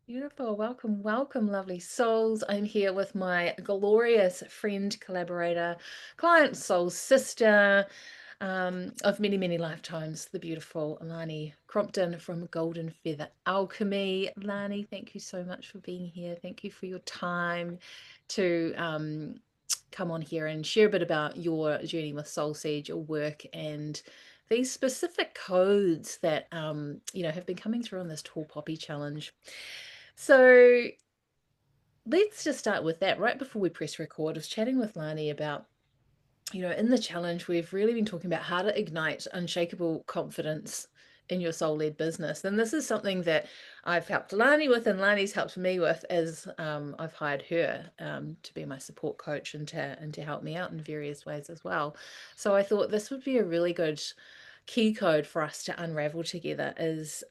Beautiful. Welcome, welcome, lovely souls. I'm here with my glorious friend, collaborator, client, soul sister of many, many lifetimes, the beautiful Larnie Crompton from Golden Feather Alchemy. Larnie, thank you so much for being here. Thank you for your time to come on here and share a bit about your journey with Soul Seed, your work, and these specific codes that have been coming through on this Tall Poppy Challenge. So let's just start with that. Right before we press record, I was chatting with Lani about, in the challenge, we've really been talking about how to ignite unshakable confidence in your soul-led business. And this is something that I've helped Lani with, and Lani's helped me with as I've hired her to be my support coach and to help me out in various ways as well. So I thought this would be a really good key code for us to unravel together is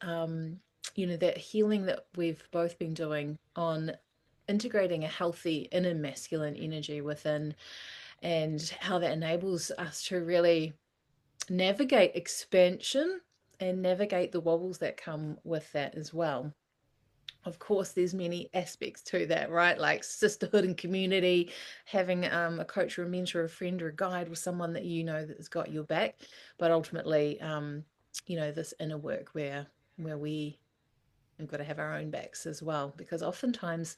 that healing that we've both been doing on integrating a healthy inner masculine energy within, and how that enables us to really navigate expansion and navigate the wobbles that come with that as well. Of course, there's many aspects to that, right? Like sisterhood and community, having a coach or a mentor, a friend or a guide, or someone that you know that has got your back. But ultimately, this inner work where we have got to have our own backs as well. Because oftentimes,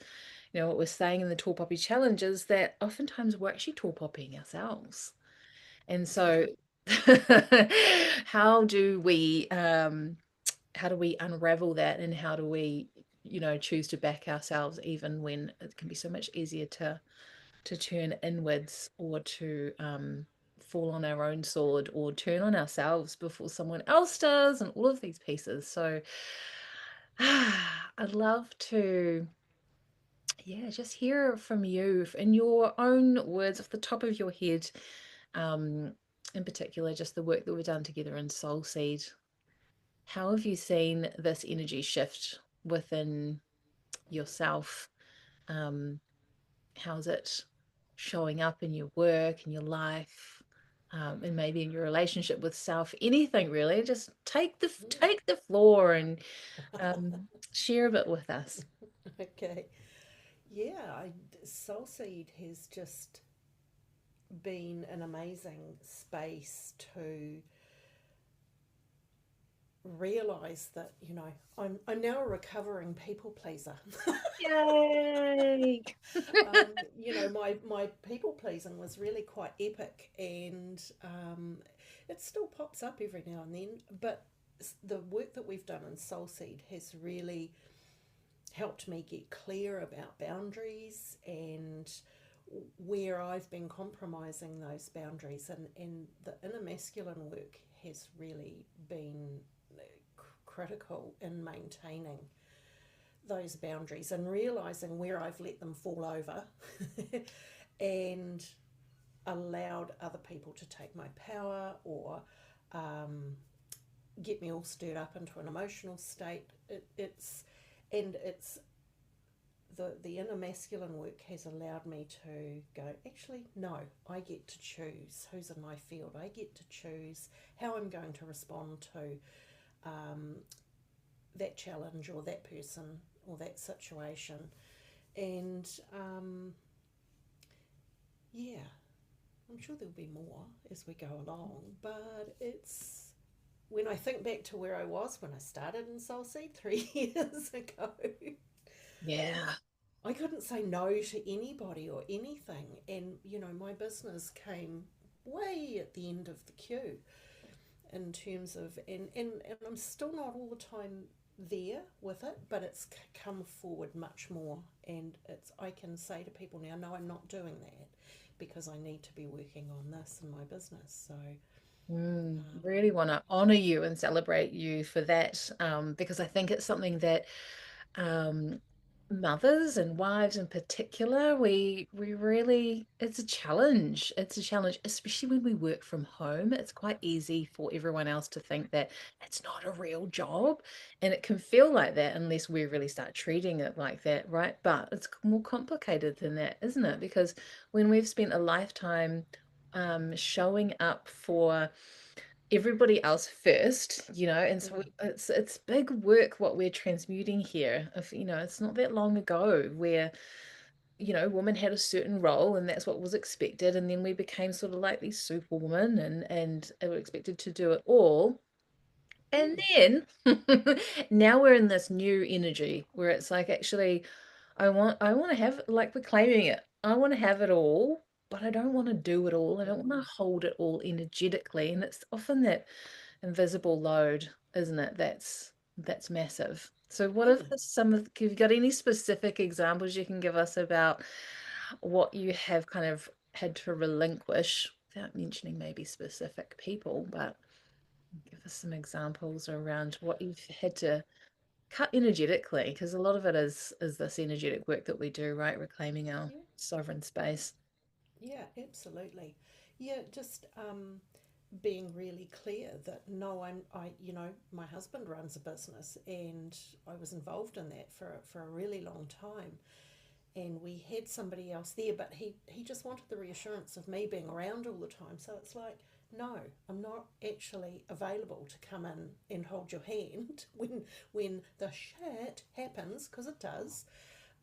what we're saying in the Tall Poppy Challenge is that oftentimes we're actually tall poppying ourselves. And so how do we unravel that, and how do we choose to back ourselves even when it can be so much easier to turn inwards, or to fall on our own sword, or turn on ourselves before someone else does, and all of these pieces. So I'd love to, yeah, just hear from you in your own words off the top of your head, um, in particular, just the work that we've done together in Soul Seed. How have you seen this energy shift within yourself? Um, how's it showing up in your work, in your life, and maybe in your relationship with self? Anything really. Just take the floor and share a bit with us. Okay. Yeah, Soul Seed has just been an amazing space to realize that, I'm now a recovering people pleaser. Yay! My people pleasing was really quite epic, and it still pops up every now and then, but the work that we've done in Soul Seed has really helped me get clear about boundaries and where I've been compromising those boundaries, and the inner masculine work has really been critical in maintaining those boundaries and realizing where I've let them fall over and allowed other people to take my power, or um, get me all stirred up into an emotional state. It's the inner masculine work has allowed me to go, actually, no, I get to choose who's in my field. I get to choose how I'm going to respond to um, that challenge or that person or that situation. And yeah, I'm sure there'll be more as we go along, but it's when I think back to where I was when I started in Soul Seed 3 years ago, Yeah. I couldn't say no to anybody or anything. And, my business came way at the end of the queue in terms of, and I'm still not all the time there with it, but it's come forward much more. And I can say to people now, no, I'm not doing that because I need to be working on this in my business. So, Really want to honor you and celebrate you for that, because I think it's something that um, mothers and wives in particular, we really, it's a challenge. It's a challenge, especially when we work from home. It's quite easy for everyone else to think that it's not a real job, and it can feel like that unless we really start treating it like that, right? But it's more complicated than that, isn't it? Because when we've spent a lifetime showing up for everybody else first, and so Mm, it's big work what we're transmuting here. If it's not that long ago where women had a certain role and that's what was expected, and then we became sort of like these superwomen and were expected to do it all. And mm, then now we're in this new energy where it's like, actually, I want to have, like, we're claiming it. I want to have it all, but I don't want to do it all. I don't want mm. to hold it all energetically. And it's often that invisible load, isn't it? That's massive. So what if Mm. some of, have you got any specific examples you can give us about what you have kind of had to relinquish without mentioning maybe specific people, but give us some examples around what you've had to cut energetically, because a lot of it is this energetic work that we do, right? Reclaiming our Yeah, sovereign space. yeah, absolutely. Yeah, just being really clear that no, my husband runs a business, and I was involved in that for a really long time, and we had somebody else there, but he just wanted the reassurance of me being around all the time. So it's like, no, I'm not actually available to come in and hold your hand when the shit happens, because it does.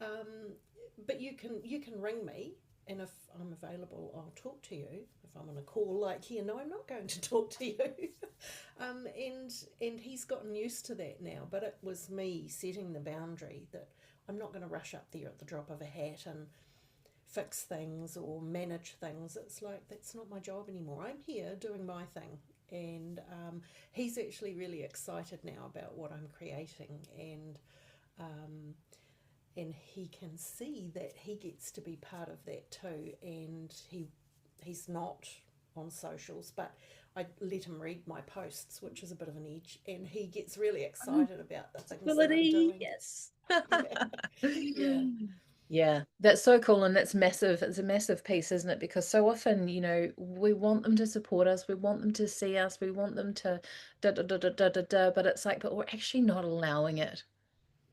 Um, but you can ring me, and if I'm available, I'll talk to you. If I'm on a call like here, no, I'm not going to talk to you. And he's gotten used to that now. But it was me setting the boundary that I'm not going to rush up there at the drop of a hat and fix things or manage things. It's like, that's not my job anymore. I'm here doing my thing. And he's actually really excited now about what I'm creating, um, and he can see that he gets to be part of that too. And he's not on socials, but I let him read my posts, which is a bit of an edge, and he gets really Oh, excited about the things that I'm possibility, doing. yes. Yeah, yeah. Yeah, that's so cool, and that's massive. It's a massive piece, isn't it? Because so often, we want them to support us, we want them to see us, we want them to da da da da da da da, but it's like, but we're actually not allowing it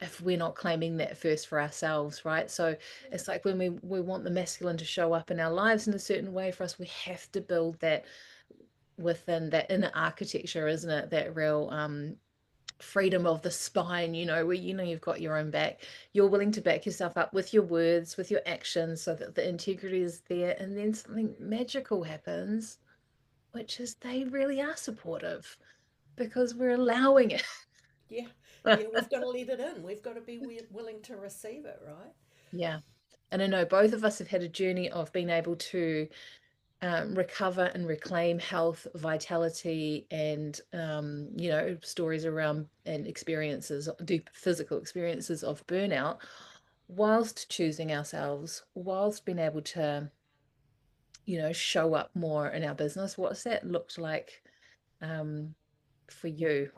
if we're not claiming that first for ourselves, right? So Yeah. it's like when we want the masculine to show up in our lives in a certain way for us, we have to build that within that inner architecture, isn't it? That real freedom of the spine, where you've got your own back. You're willing to back yourself up with your words, with your actions, so that the integrity is there, and then something magical happens, which is they really are supportive because we're allowing it. Yeah, yeah, we've got to let it in. We've got to be willing to receive it, right? Yeah. And I know both of us have had a journey of being able to recover and reclaim health, vitality, and stories around and experiences, deep physical experiences of burnout, whilst choosing ourselves, whilst being able to, show up more in our business. What's that looked like um, for you?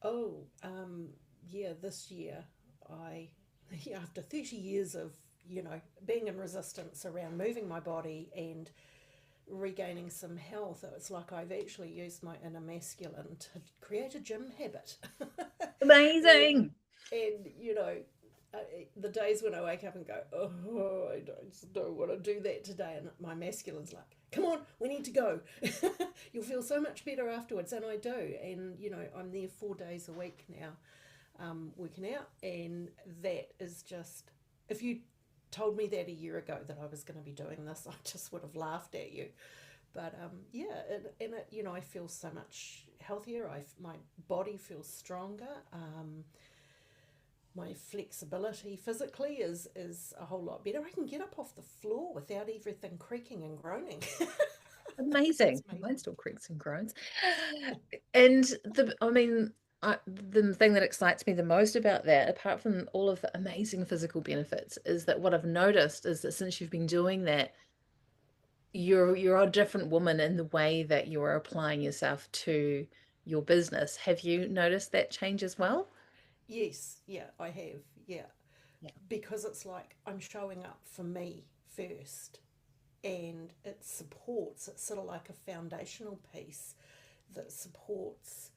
Oh, yeah, this year I, yeah, after 30 years of, being in resistance around moving my body and regaining some health, it's like I've actually used my inner masculine to create a gym habit. and Amazing. and uh, the days when I wake up and go, oh, I just don't want to do that today, and my masculine's like, come on, we need to go. You'll feel so much better afterwards, and I do. And I'm there 4 days a week now, working out, and that is just, if you told me that a year ago that I was going to be doing this, I just would have laughed at you. But yeah, I feel so much healthier. My body feels stronger. My flexibility physically is a whole lot better. I can get up off the floor without everything creaking and groaning. It's Amazing. Mine amazing. still creaks and groans. And I mean, the thing that excites me the most about that, apart from all of the amazing physical benefits, is that what I've noticed is that since you've been doing that, you're a different woman in the way that you're applying yourself to your business. Have you noticed that change as well? Yes, yeah, I have. Yeah, Yeah. because it's like I'm showing up for me first, and it supports, it's sort of like a foundational piece that supports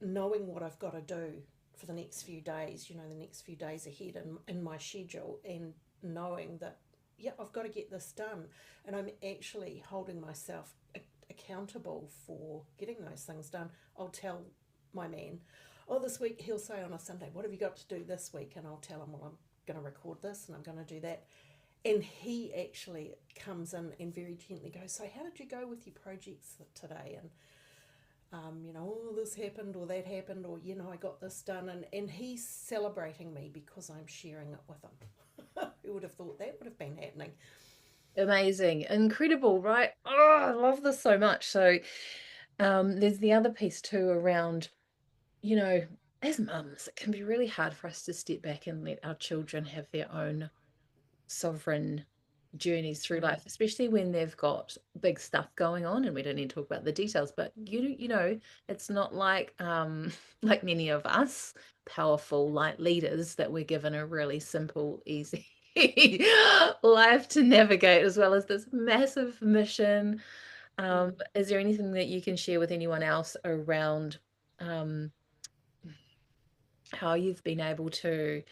knowing what I've got to do for the next few days, the next few days ahead in my schedule, and knowing that, yeah, I've got to get this done. And I'm actually holding myself accountable for getting those things done. I'll tell my man, oh, this week, he'll say on a Sunday, what have you got to do this week? And I'll tell him, well, I'm going to record this and I'm going to do that. And he actually comes in and very gently goes, so how did you go with your projects today? And oh, this happened or that happened, or, I got this done. And he's celebrating me because I'm sharing it with him. Who would have thought that would have been happening? Amazing, incredible, right? Oh, I love this so much. So, there's the other piece too around, as mums, it can be really hard for us to step back and let our children have their own sovereign journeys through Mm, life, especially when they've got big stuff going on, and we don't need to talk about the details, but it's not like like many of us powerful light leaders that we're given a really simple, easy life to navigate, as well as this massive mission. mm. Is there anything that you can share with anyone else around um how you've been able to,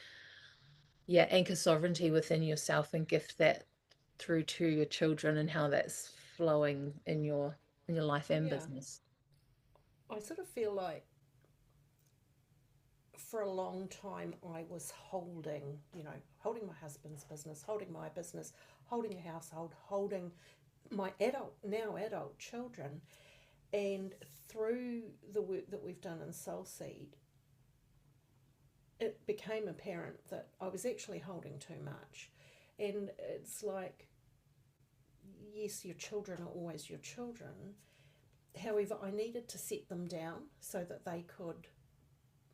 yeah, anchor sovereignty within yourself and gift that through to your children, and how that's flowing in your life and Yeah, business? I sort of feel like for a long time I was holding my husband's business, holding my business, holding a household, holding my now adult children. And through the work that we've done in Soulseed, it became apparent that I was actually holding too much. And it's like, yes, your children are always your children. However, I needed to set them down so that they could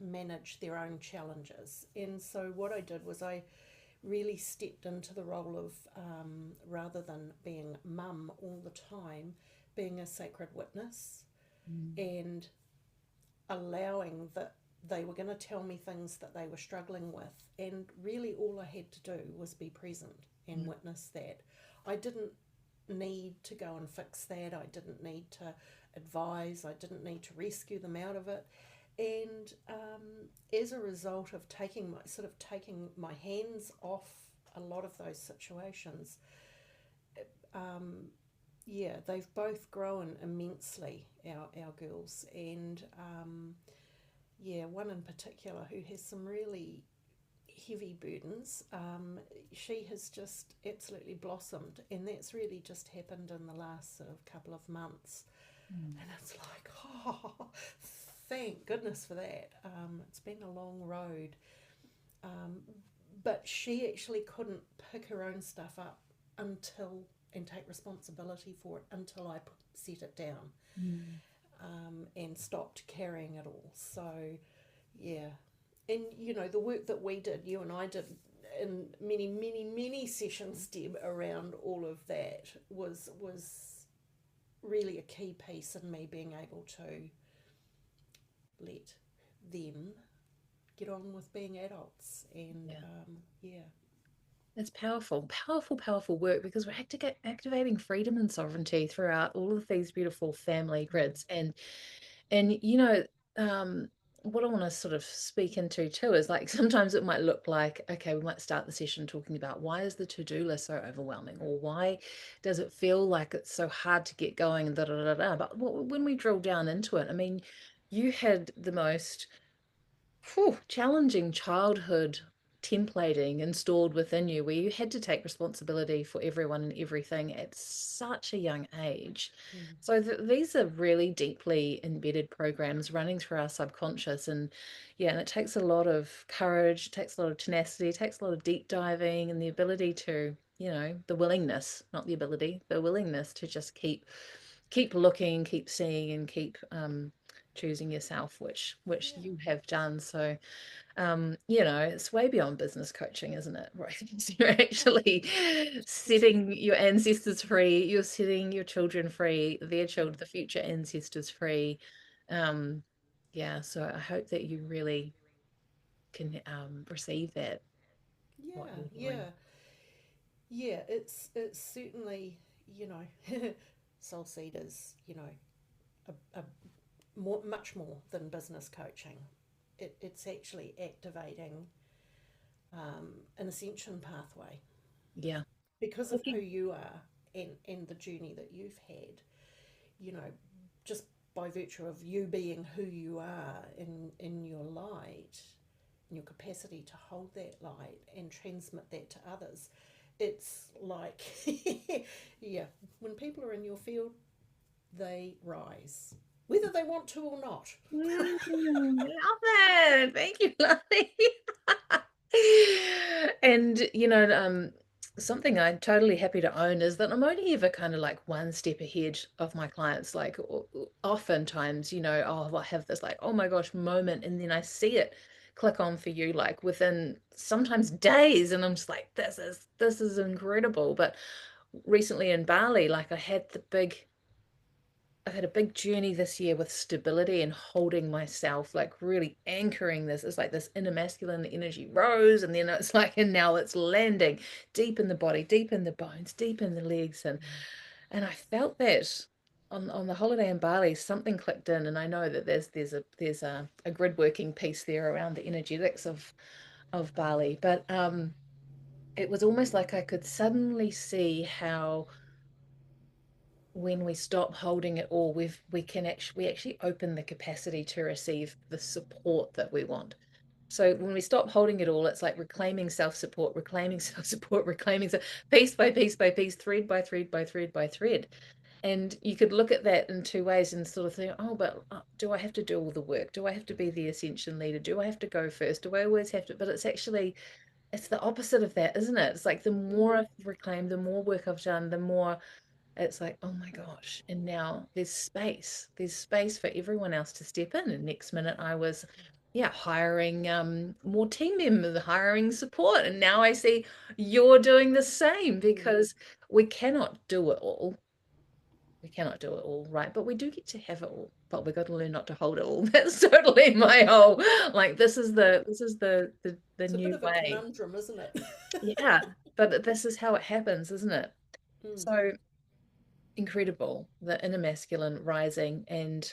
manage their own challenges. And so what I did was I really stepped into the role of, rather than being mum all the time, being a sacred witness Mm. and allowing that they were going to tell me things that they were struggling with. And really, all I had to do was be present and Mm. witness that. I didn't need to go and fix that. I didn't need to advise. I didn't need to rescue them out of it. And as a result of taking my hands off a lot of those situations, um, yeah, they've both grown immensely, our girls. And yeah, one in particular who has some really heavy burdens, she has just absolutely blossomed. And that's really just happened in the last sort of couple of months. Mm. And it's like, oh, thank goodness for that. It's been a long road. Um, but she actually couldn't pick her own stuff up until and take responsibility for it until I set it down, Mm. and stopped carrying it all. So, yeah. And, the work that we did, you and I did in many, many, many sessions, Deb, around all of that was really a key piece in me being able to let them get on with being adults. And Yeah. yeah. It's powerful, powerful, powerful work, because we're activating freedom and sovereignty throughout all of these beautiful family grids. And um, what I want to sort of speak into too is, like, sometimes it might look like, okay, we might start the session talking about why is the to-do list so overwhelming, or why does it feel like it's so hard to get going, and da da da da. But when we drill down into it, I mean, you had the most challenging childhood templating installed within you, where you had to take responsibility for everyone and everything at such a young age. Mm. So these are really deeply embedded programs running through our subconscious. And yeah, and it takes a lot of courage, it takes a lot of tenacity, it takes a lot of deep diving, and the ability to, the willingness, not the ability, the willingness to just keep looking, keep seeing, and keep choosing yourself, which Yeah. you have done. So it's way beyond business coaching, isn't it? Right. You're Oh, actually setting your ancestors free, you're setting your children free, their children, mm. the future ancestors free. Um, yeah, so I hope that you really can receive that, what Yeah, you're doing. yeah, yeah. It's certainly, you know, Soul Seed is, a much more than business coaching. It's actually activating, an ascension pathway Yeah. because of who Looking. you are and the journey that you've had. you know, just by virtue of you being who you are in your light, and your capacity to hold that light and transmit that to others, it's like, yeah, when people are in your field, they rise, whether they want to or not. Love it. Thank you, Larnie. And something I'm totally happy to own is that I'm only ever kind of like one step ahead of my clients. Like oftentimes, I'll have this like, oh my gosh, moment, and then I see it click on for you like within sometimes days, and I'm just like, this is incredible. But recently in Bali, like I've had a big journey this year with stability and holding myself, like really anchoring this. It's like this inner masculine energy rose, and then it's like, and now it's landing deep in the body, deep in the bones, deep in the legs, and I felt that on the holiday in Bali, something clicked in, and I know that there's a grid working piece there around the energetics of Bali, but it was almost like I could suddenly see how when we stop holding it all, we actually open the capacity to receive the support that we want. So when we stop holding it all, it's like reclaiming self-support, reclaiming self-support, reclaiming piece by piece by piece, thread by thread by thread by thread. And you could look at that in two ways and sort of think, oh, but do I have to do all the work? Do I have to be the ascension leader? Do I have to go first? Do I always have to? But it's the opposite of that, isn't it? It's like the more Mm. I've reclaimed, the more work I've done, the more it's like, oh my gosh. And now there's space. There's space for everyone else to step in. And next minute I was, yeah, hiring more team members, hiring support. And now I see you're doing the same Mm. because we cannot do it all. We cannot do it all, right? But we do get to have it all. But we've got to learn not to hold it all. That's totally my whole like this is the It's a bit new of a way. conundrum, isn't it? Yeah. But this is how it happens, isn't it? Mm. So incredible, the inner masculine rising. And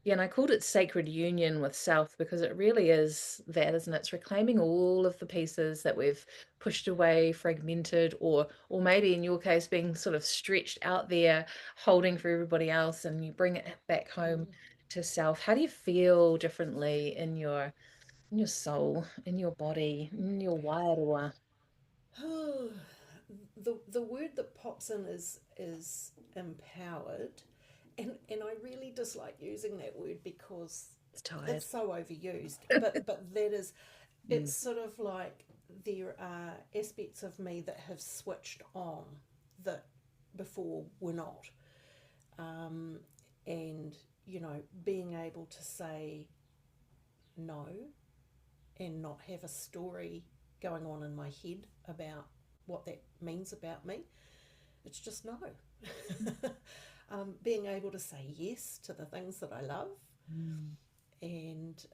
yeah, and I called it sacred union with self because it really is that, isn't it? It's reclaiming all of the pieces that we've pushed away, fragmented, or maybe in your case being sort of stretched out there, holding for everybody else, and you bring it back home Mm. to self. How do you feel differently in your soul, in your body, in your wairoa? The word that pops in is empowered, and I really dislike using that word because It's tired. it's so overused. But that is, Mm. it's sort of like there are aspects of me that have switched on that before were not, um, and being able to say no and not have a story going on in my head about what that means about me. It's just no. Being able to say yes to the things that I love, Mm. and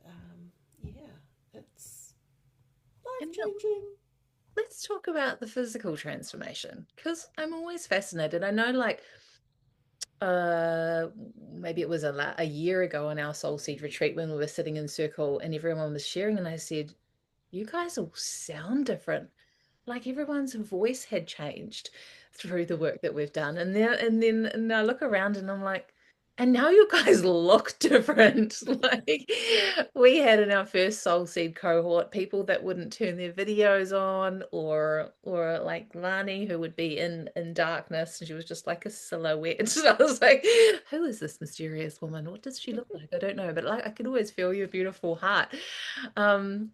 yeah, it's life And changing. let's talk about the physical transformation because I'm always fascinated. I know, like, uh, maybe it was a year ago on our Soul Seed retreat when we were sitting in circle and everyone was sharing, and I said, "You guys all sound different." Like everyone's voice had changed through the work that we've done. And I look around and I'm like, and now you guys look different. Like we had in our first Soul Seed cohort people that wouldn't turn their videos on, or like Larnie who would be in darkness and she was just like a silhouette. So I was like, who is this mysterious woman? What does she look like? I don't know, but like I could always feel your beautiful heart. Um,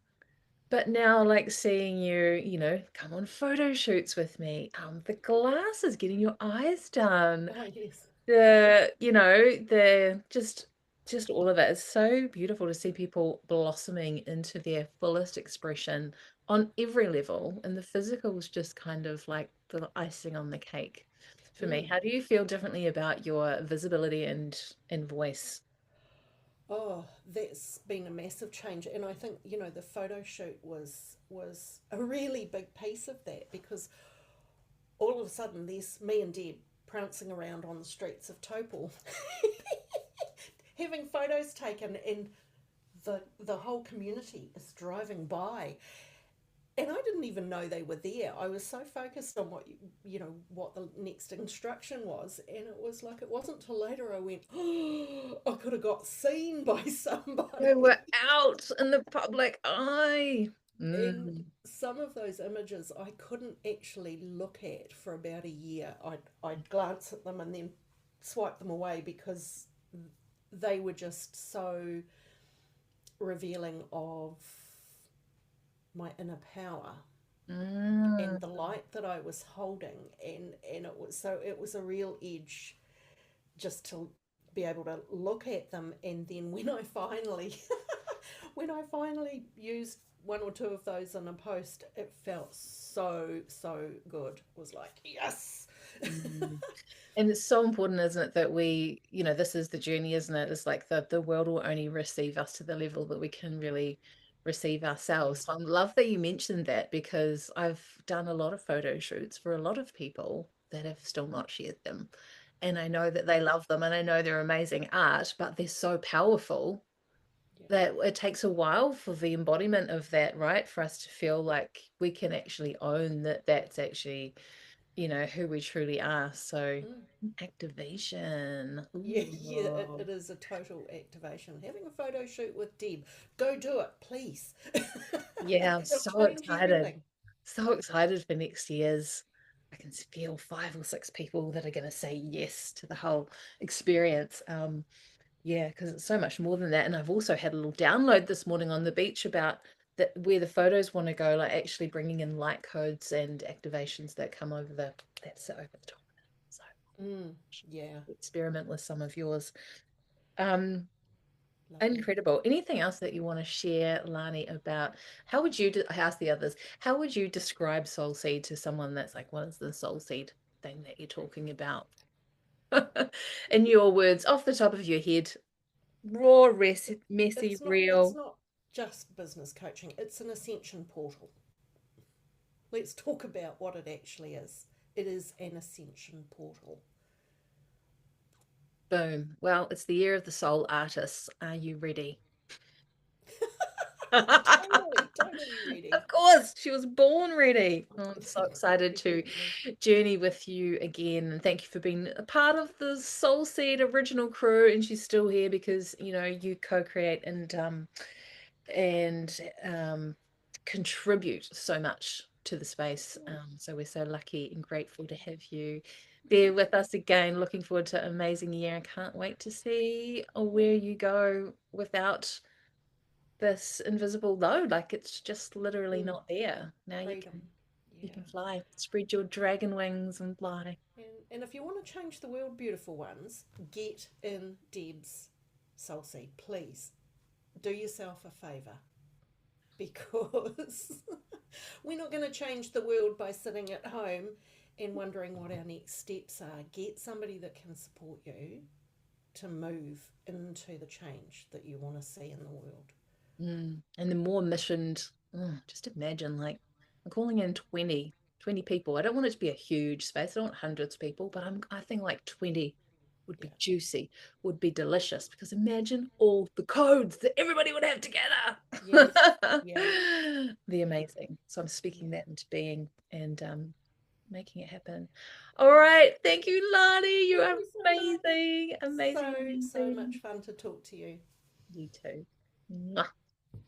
but now, like seeing you, come on photo shoots with me, the glasses, getting your eyes done, Oh yes. the just all of it is so beautiful to see people blossoming into their fullest expression on every level. And the physical is just kind of like the icing on the cake for me. Mm. How do you feel differently about your visibility and voice? Oh, that's been a massive change, and I think the photo shoot was a really big piece of that because all of a sudden there's me and Deb prancing around on the streets of Topol, having photos taken, and the whole community is driving by, and I didn't even know they were there. I was so focused on what the next instruction was, and it was like it wasn't till later I went, oh, I could have got seen by They were somebody. out in the public eye. And Mm. some of those images I couldn't actually look at for about a year. I'd glance at them and then swipe them away because they were just so revealing of my inner power and Mm. the light that I was holding, and it was a real edge just to be able to look at them. And then when I finally when I finally used one or two of those in a post, it felt so good. It was like, yes. Mm. And it's so important, isn't it, that we, this is the journey, isn't it? It's like the world will only receive us to the level that we can really receive ourselves. So I love that you mentioned that because I've done a lot of photo shoots for a lot of people that have still not shared them. And I know that they love them and I know they're amazing art, but they're so powerful Yeah. that it takes a while for the embodiment of that, right? For us to feel like we can actually own that that's actually who we truly are. So Mm. activation. Yeah, yeah, Ooh. it is a total activation. Having a photo shoot with Deb, go do it, please. Yeah, I'm It'll so change excited. everything. So excited for next year's. I can feel 5 or 6 people that are going to say yes to the whole experience. Yeah, because it's so much more than that. And I've also had a little download this morning on the beach about that where the photos want to go, like actually bringing in light codes and activations that come over that's over the top. So Mm, yeah, experiment with some of yours. Um, lovely. Incredible. Anything else that you want to share, Lani, about how would you, I ask the others, how would you describe soul seed to someone that's like, what is the soul seed thing that you're talking about? In your words, off the top of your head, raw, messy, It's real. not just business coaching. It's an ascension portal. Let's talk about what it actually is. It is an ascension portal. Boom. Well, it's the year of the soul artists. Are you ready? Totally ready. Of course, she was born ready. Oh, I'm so excited to Definitely. journey with you again. And thank you for being a part of the Soul Seed original crew. And she's still here because, you co-create and contribute so much to the space. So we're so lucky and grateful to have you there with us again. Looking forward to an amazing year. I can't wait to see where you go without this invisible load. Like it's just literally Mm, not there. Now you freedom. can you Yeah. can fly. Spread your dragon wings and fly. And if you want to change the world, beautiful ones, get in Deb's soul seed. Please do yourself a favour because we're not going to change the world by sitting at home and wondering what our next steps are. Get somebody that can support you to move into the change that you want to see in the world. And the more missioned, just imagine like I'm calling in 20 people. I don't want it to be a huge space. I don't want hundreds of people, but I think like 20 would Yeah. be juicy, would be delicious because imagine all the codes that everybody would have together. Yes. Yeah. Be Yeah. amazing. So I'm speaking Yeah. that into being and making it happen. All right. Thank you, Lani. You Thank are you so much. amazing. Amazing, So amazing. much fun to talk to you. You too.